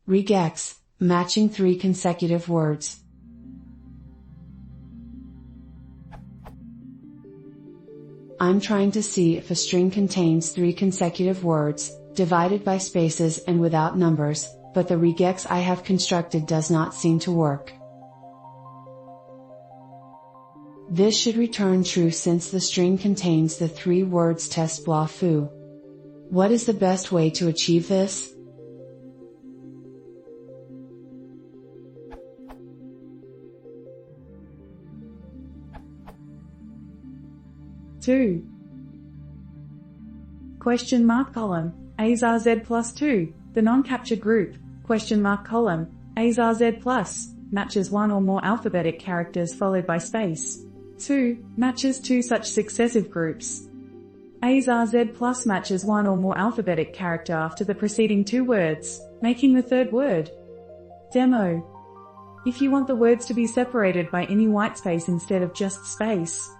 Regex, matching 3 consecutive words. I'm trying to see if a string contains 3 consecutive words, divided by spaces and without numbers, but the regex I have constructed does not seem to work. This should return true since the string contains the 3 words test blah foo. What is the best way to achieve this? Two. Question mark column, A's are Z plus 2, the non-captured group, question mark column, A's are Z plus, matches 1 or more alphabetic characters followed by space. 2, matches 2 such successive groups. A's are Z plus matches 1 or more alphabetic character after the preceding 2 words, making the 3rd word. Demo. If you want the words to be separated by any whitespace instead of just space,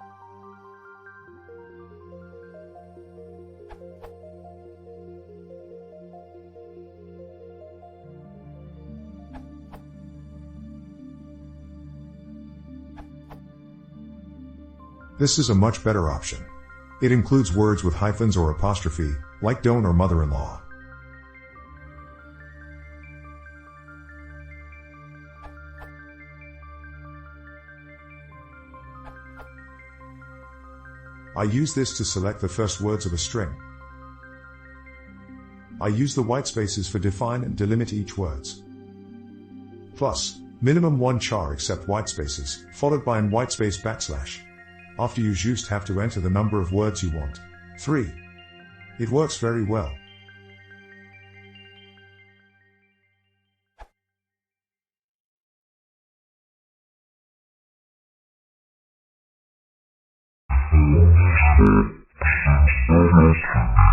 this is a much better option. It includes words with hyphens or apostrophe, like don't or mother-in-law. I use this to select the first words of a string. I use the whitespaces for define and delimit each words. Plus, minimum 1 char except whitespaces, followed by an whitespace backslash. After you just have to enter the number of words you want. 3. It works very well. Thank you.